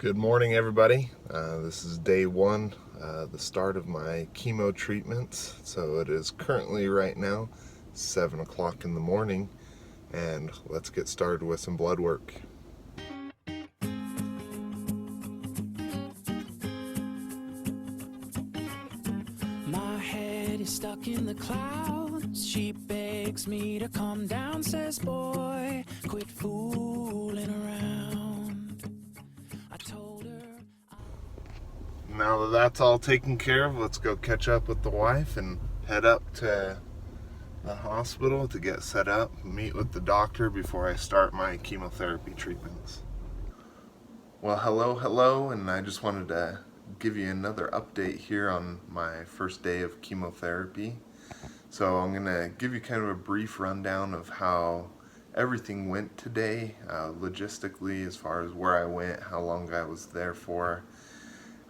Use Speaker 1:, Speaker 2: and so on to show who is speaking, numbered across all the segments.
Speaker 1: Good morning, everybody. This is day one, the start of my chemo treatments. So it is currently right now 7 o'clock in the morning, and let's get started with some blood work.
Speaker 2: My head is stuck in the clouds. She begs me to calm down, says, boy, quit fooling around. I told her.
Speaker 1: Now that that's all taken care of, let's go catch up with the wife and head up to the hospital to get set up, meet with the doctor before I start my chemotherapy treatments. Well, hello, and I just wanted to give you another update here on my first day of chemotherapy. So I'm going to give you kind of a brief rundown of how everything went today, logistically, as far as where I went, how long I was there for,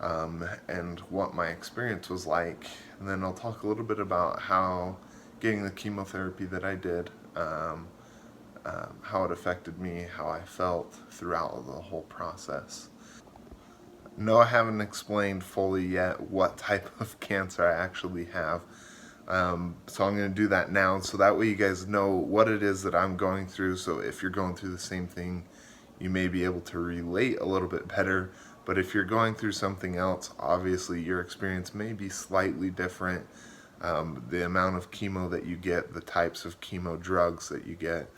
Speaker 1: and what my experience was like. And then I'll talk a little bit about how getting the chemotherapy that I did, how it affected me, how I felt throughout the whole process. No, I haven't explained fully yet what type of cancer I actually have. So I'm going to do that now, so that way you guys know what it is that I'm going through. So if you're going through the same thing, you may be able to relate a little bit better. But if you're going through something else, obviously your experience may be slightly different. The amount of chemo that you get, the types of chemo drugs that you get,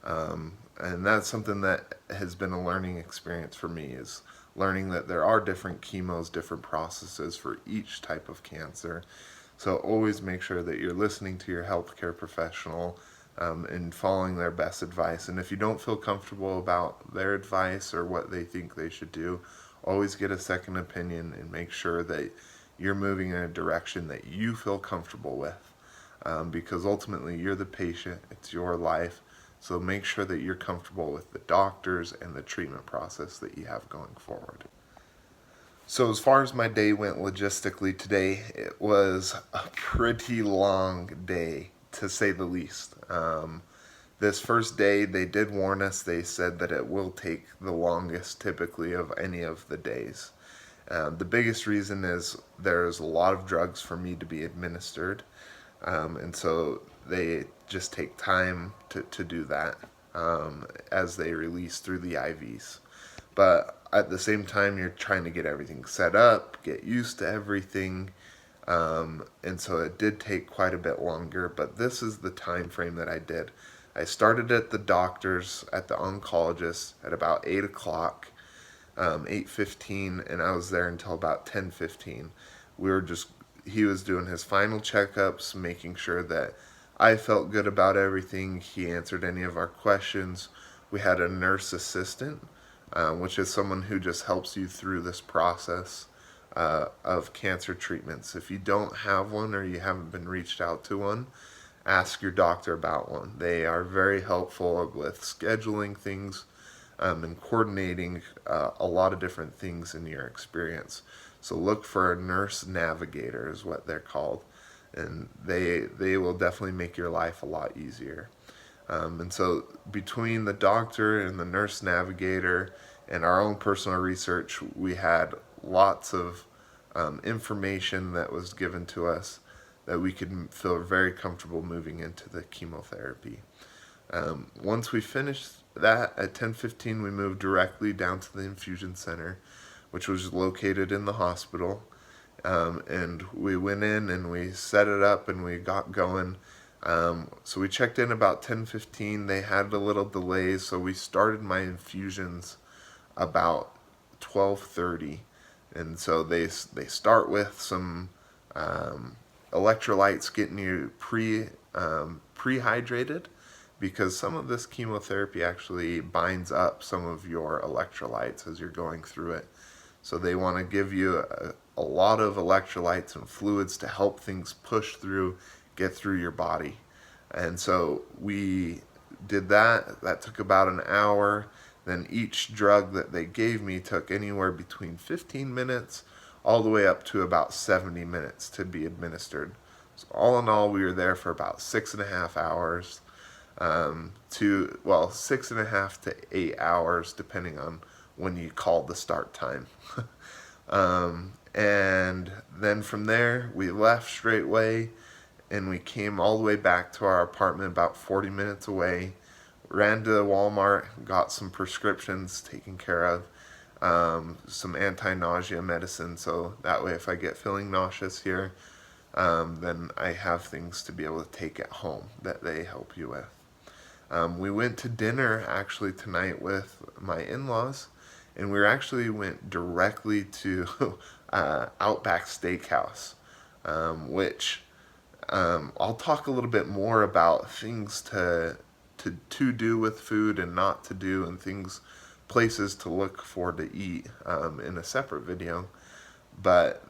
Speaker 1: and that's something that has been a learning experience for me, is learning that there are different chemos, different processes for each type of cancer. So always make sure that you're listening to your healthcare professional and following their best advice. And if you don't feel comfortable about their advice or what they think they should do, always get a second opinion and make sure that you're moving in a direction that you feel comfortable with. Because ultimately you're the patient, it's your life. So make sure that you're comfortable with the doctors and the treatment process that you have going forward. So as far as my day went logistically today, it was a pretty long day, to say the least. This first day, they did warn us. They said that it will take the longest typically of any of the days. The biggest reason is there's a lot of drugs for me to be administered. And so they just take time to do that as they release through the IVs. But at the same time, you're trying to get everything set up, get used to everything. And so it did take quite a bit longer, but this is the time frame that I did. I started at the doctor's, at the oncologist, at about 8 o'clock, 8:15, and I was there until about 10:15. He was doing his final checkups, making sure that I felt good about everything. He answered any of our questions. We had a nurse assistant, which is someone who just helps you through this process of cancer treatments. If you don't have one or you haven't been reached out to one, ask your doctor about one. They are very helpful with scheduling things and coordinating a lot of different things in your experience. So look for a nurse navigator is what they're called, and they will definitely make your life a lot easier. And so between the doctor and the nurse navigator and our own personal research, we had lots of information that was given to us that we could feel very comfortable moving into the chemotherapy. Once we finished that at 10:15, we moved directly down to the infusion center, which was located in the hospital. And we went in and we set it up and we got going. So we checked in about 10:15. They had a little delay, so we started my infusions about 12:30. And so they start with some electrolytes, getting you prehydrated, because some of this chemotherapy actually binds up some of your electrolytes as you're going through it. So they want to give you a lot of electrolytes and fluids to help things push through, get through your body. And so we did that. That took about an hour. Then each drug that they gave me took anywhere between 15 minutes all the way up to about 70 minutes to be administered. So all in all, we were there for about 6.5 hours. 6.5 to 8 hours, depending on when you called the start time. And then from there, we left straight away and we came all the way back to our apartment about 40 minutes away. Ran to Walmart, got some prescriptions taken care of, some anti-nausea medicine, so that way if I get feeling nauseous here, then I have things to be able to take at home that they help you with. We went to dinner actually tonight with my in-laws, and we actually went directly to Outback Steakhouse, which I'll talk a little bit more about things to do with food and not to do, and places to look for to eat in a separate video. But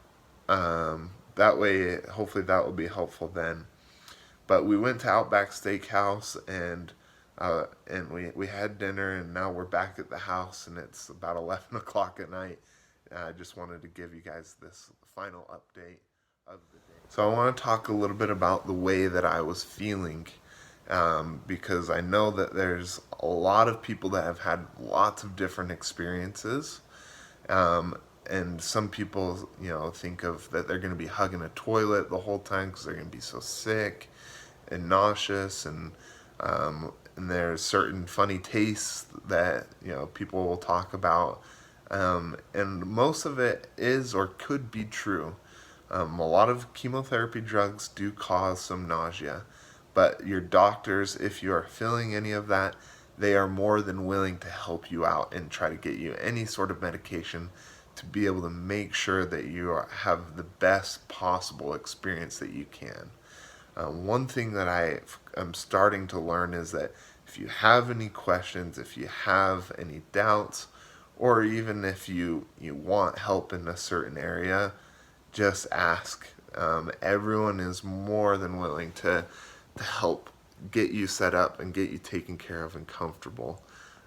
Speaker 1: that way, hopefully that will be helpful then. But we went to Outback Steakhouse and we had dinner, and now we're back at the house, and it's about 11 o'clock at night. I just wanted to give you guys this final update of the day. So I want to talk a little bit about the way that I was feeling, because I know that there's a lot of people that have had lots of different experiences. And some people, think of that they're going to be hugging a toilet the whole time because they're going to be so sick and nauseous, and there's certain funny tastes that people will talk about, and most of it is or could be true. A lot of chemotherapy drugs do cause some nausea, but your doctors, if you are feeling any of that, they are more than willing to help you out and try to get you any sort of medication to be able to make sure that you have the best possible experience that you can. One thing that I am starting to learn is that if you have any questions, if you have any doubts, or even if you want help in a certain area, just ask. Everyone is more than willing to help get you set up and get you taken care of and comfortable.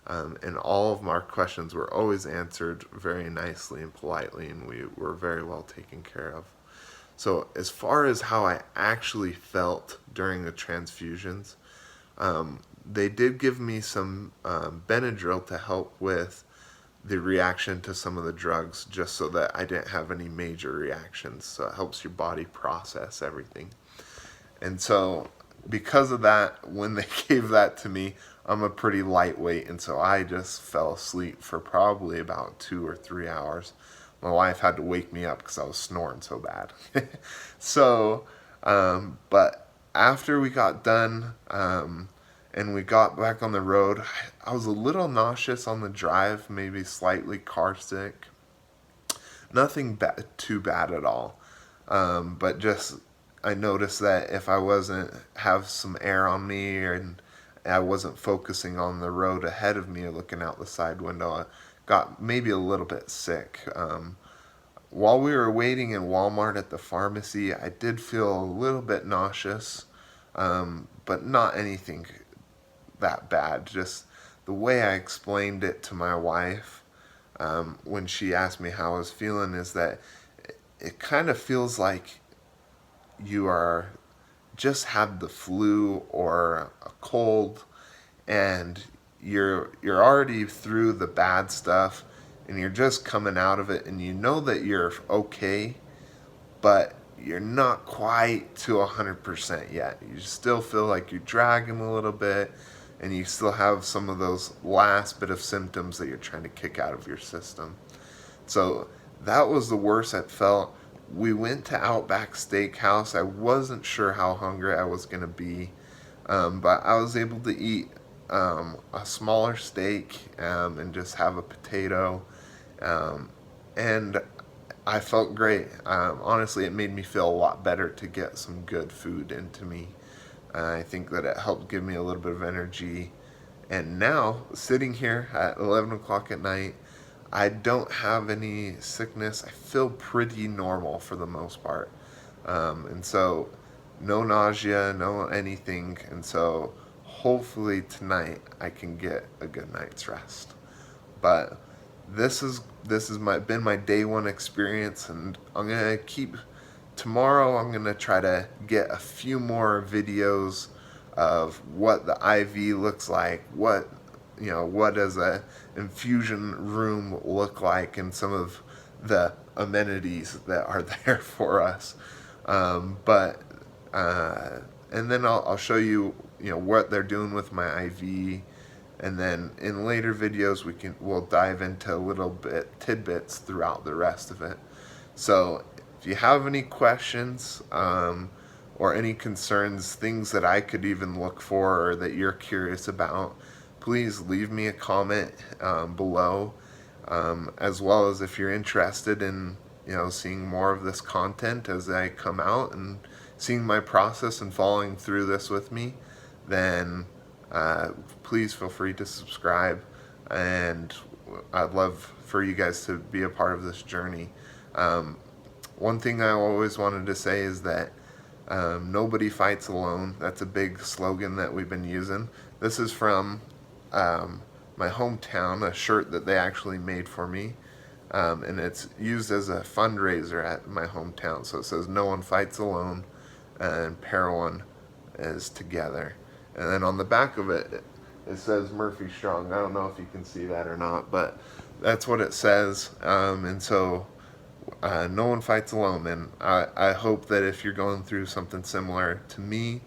Speaker 1: And all of our questions were always answered very nicely and politely, and we were very well taken care of. So as far as how I actually felt during the transfusions, they did give me some Benadryl to help with the reaction to some of the drugs, just so that I didn't have any major reactions. So it helps your body process everything. And so because of that, when they gave that to me, I'm a pretty lightweight, and so I just fell asleep for probably about 2 or 3 hours. My wife had to wake me up because I was snoring so bad. So, but after we got done, and we got back on the road, I was a little nauseous on the drive, maybe slightly car sick. Nothing too bad at all. But just, I noticed that if I wasn't have some air on me, and I wasn't focusing on the road ahead of me or looking out the side window, I got maybe a little bit sick. While we were waiting in Walmart at the pharmacy, I did feel a little bit nauseous, but not anything that bad. Just the way I explained it to my wife when she asked me how I was feeling is that it kind of feels like you are just had the flu or a cold, and you're already through the bad stuff, and you're just coming out of it, and you know that you're okay, but you're not quite to 100% yet. You still feel like you're dragging a little bit, and you still have some of those last bit of symptoms that you're trying to kick out of your system. So that was the worst I felt. We went to Outback Steakhouse. I wasn't sure how hungry I was going to be, but I was able to eat a smaller steak and just have a potato, and I felt great. Honestly, it made me feel a lot better to get some good food into me. I think that it helped give me a little bit of energy. And now, sitting here at 11 o'clock at night, I don't have any sickness. I feel pretty normal for the most part. And so, no nausea, no anything. And so, hopefully tonight I can get a good night's rest. But this has been my day one experience, and I'm gonna keep. Tomorrow I'm gonna try to get a few more videos of what the IV looks like, what what does a infusion room look like and some of the amenities that are there for us. But and then I'll show you what they're doing with my IV, and then in later videos we'll dive into a little bit tidbits throughout the rest of it. So if you have any questions or any concerns, things that I could even look for or that you're curious about, please leave me a comment below, as well as if you're interested in seeing more of this content as I come out and seeing my process and following through this with me, then please feel free to subscribe, and I'd love for you guys to be a part of this journey. One thing I always wanted to say is that nobody fights alone. That's a big slogan that we've been using. This is from my hometown, a shirt that they actually made for me, and it's used as a fundraiser at my hometown. So it says, "No one fights alone, and Parowan is together." And then on the back of it, it says Murphy Strong. I don't know if you can see that or not, but that's what it says. And so no one fights alone. And I hope that if you're going through something similar to me,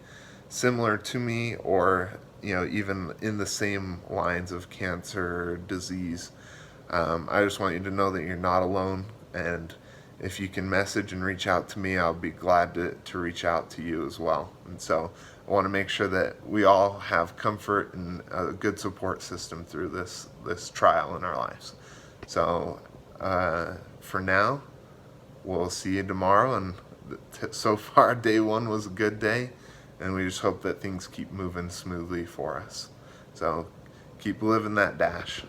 Speaker 1: or even in the same lines of cancer or disease, I just want you to know that you're not alone. And if you can message and reach out to me, I'll be glad to reach out to you as well. And so I want to make sure that we all have comfort and a good support system through this trial in our lives. So for now, we'll see you tomorrow. And so far, day one was a good day, and we just hope that things keep moving smoothly for us. So keep living that dash.